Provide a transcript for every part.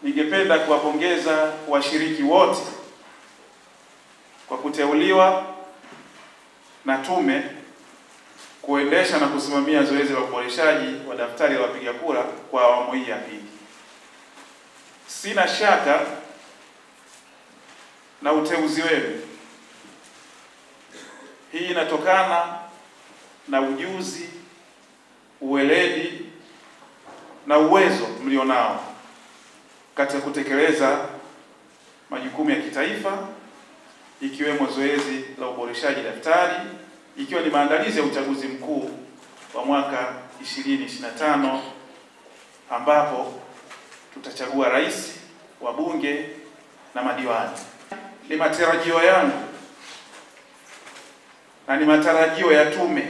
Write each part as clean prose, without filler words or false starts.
ningependa kuwapongeza washiriki wote kwa kuteuliwa na tume kuendesha na kusimamia zoezi la uboreshaji wa daftari la wapiga kura kwa awamu hii ya pili. Sina shaka na uteuzi wenu. Hii inatokana na ujuzi, uweledi na uwezo mlionao katika kutekeleza majukumu ya kitaifa, ikiwemo zoezi la uboreshaji daftari, ikiwa ni maandalizi ya uchaguzi mkuu wa mwaka 2025 ambapo tutachagua rais, wabunge na madiwani. Ni matarajio yangu na ni matarajio ya tume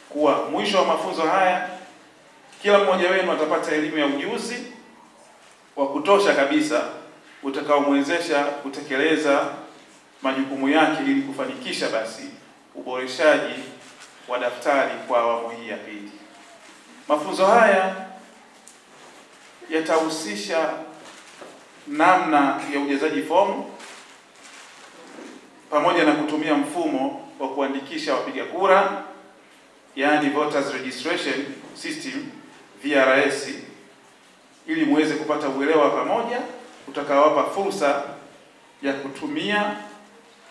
kuwa mwisho wa mafunzo haya kila mmoja wenu atapata elimu ya ujuzi wa kutosha kabisa utakaomwezesha kutekeleza majukumu yake ili kufanikisha basi uboreshaji wa daftari kwa awamu hii ya pili. Mafunzo haya yatahusisha namna ya ujazaji fomu pamoja na kutumia mfumo wa kuandikisha wapiga kura, yaani Voters Registration System VRS, ili muweze kupata uelewa pamoja utakaowapa fursa ya kutumia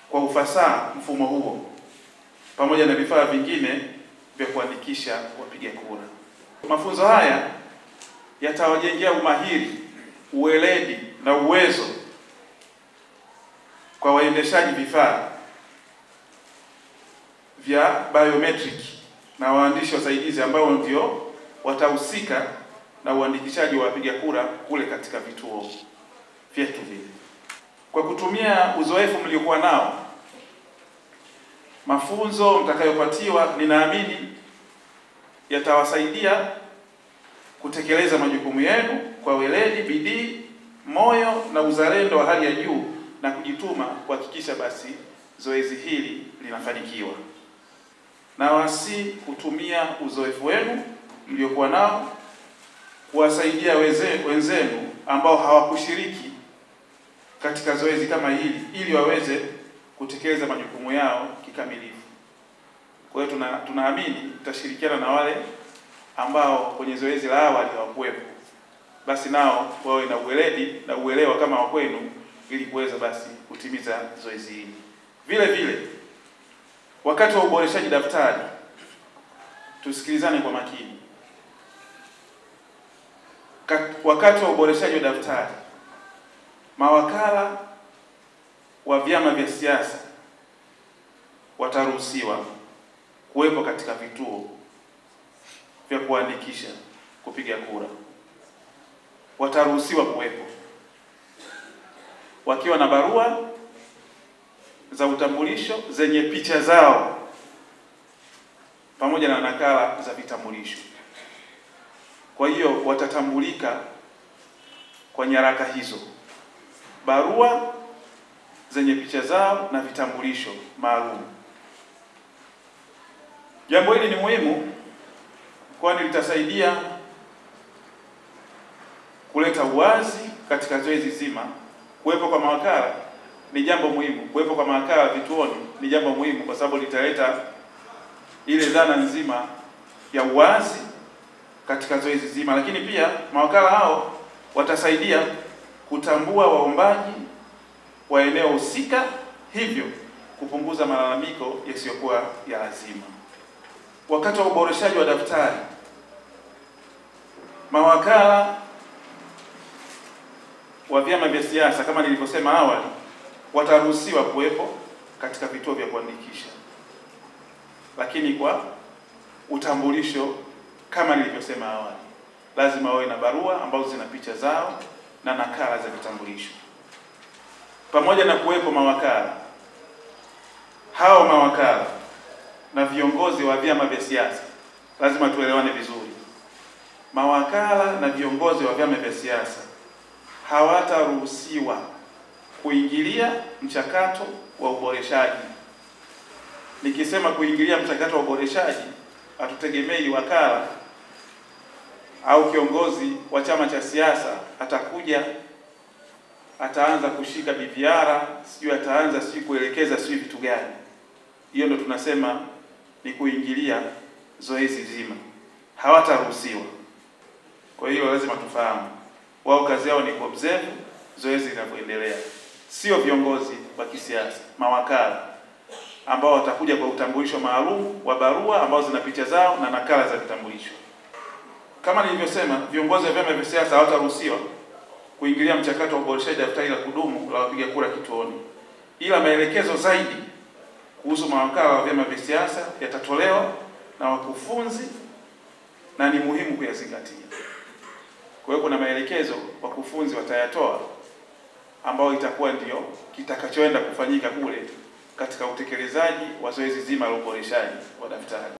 kwa ufasaha mfumo huo pamoja na vifaa vingine vya kuandikisha wapiga kura. Mafunzo haya yatawajengea umahiri, uweledi na uwezo kwa waendeshaji vifaa vya biometric na waandishi wasaidizi ambao ndio watahusika na uandikishaji wa wapiga kura kule katika vituo vyetu vile. Kwa kutumia uzoefu mliokuwa nao, mafunzo mtakayopatiwa ninaamini yatawasaidia kutekeleza majukumu yenu kwa weledi, bidii, moyo na uzalendo wa hali ya juu na kujituma kuhakikisha basi zoezi hili linafanikiwa. Na wasi kutumia uzoefu wenu mliokuwa nao kuwasaidia wenzenu ambao hawakushiriki katika zoezi kama hili ili waweze kutekeleza majukumu yao kikamilifu. Kwa hiyo tunaamini tutashirikiana na wale ambao kwenye zoezi la awali hawakuwepo, basi nao wawe na uweledi na uelewa kama wa kwenu ili kuweza basi kutimiza zoezi hili. Vile vile wakati wa uboreshaji daftari tusikilizane kwa makini. Wakati wa uboreshaji wa daftari, mawakala wa vyama vya siasa wataruhusiwa kuwepo katika vituo vya kuandikisha kupiga kura. Wataruhusiwa kuwepo wakiwa na barua za utambulisho zenye picha zao pamoja na nakala za vitambulisho. Kwa hiyo watatambulika kwa nyaraka hizo, barua zenye picha zao na vitambulisho maalum. Jambo hili ni muhimu kwani litasaidia kuleta uwazi katika zoezi zima. Kuwepo kwa mawakala ni jambo muhimu. Kuwepo kwa mawakala vituoni ni jambo muhimu kwa sababu litaleta ile dhana nzima ya uwazi katika zoezi zima, lakini pia mawakala hao watasaidia kutambua waombaji wa eneo husika, hivyo kupunguza malalamiko yasiyokuwa ya lazima. Wakati wa uboreshaji wa daftari, mawakala wa vyama vya siasa kama nilivyosema awali wataruhusiwa kuwepo katika vituo vya kuandikisha, lakini kwa utambulisho kama nilivyosema awali. Lazima wawe na barua ambazo zina picha zao na nakala za vitambulisho. Pamoja na kuwepo mawakala, hao mawakala na viongozi wa vyama vya siasa, lazima tuelewane vizuri. Mawakala na viongozi wa vyama vya siasa hawataruhusiwa kuingilia mchakato wa uboreshaji. Nikisema kuingilia mchakato wa uboreshaji, hatutegemei wakala au kiongozi wa chama cha siasa atakuja ataanza kushika BVR, sijui ataanza kuelekeza vitu gani. Hiyo ndo tunasema ni kuingilia zoezi zima, hawataruhusiwa. Kwa hiyo lazima tufahamu, wao kazi yao ni kuobserve zoezi linavyoendelea, sio viongozi wa kisiasa, mawakala ambao watakuja kwa utambulisho maalum wa barua ambazo zina picha zao na nakala za vitambulisho. Kama nilivyosema, viongozi wa vyama vya siasa hawataruhusiwa kuingilia mchakato wa uboreshaji daftari la kudumu la wapiga kura kituoni, ila maelekezo zaidi kuhusu mawakala wa vyama vya siasa yatatolewa na wakufunzi na ni muhimu kuyazingatia. Kwa hiyo kuna maelekezo wakufunzi watayatoa ambao itakuwa ndio kitakachoenda kufanyika kule katika utekelezaji wa zoezi zima la uboreshaji wa daftari.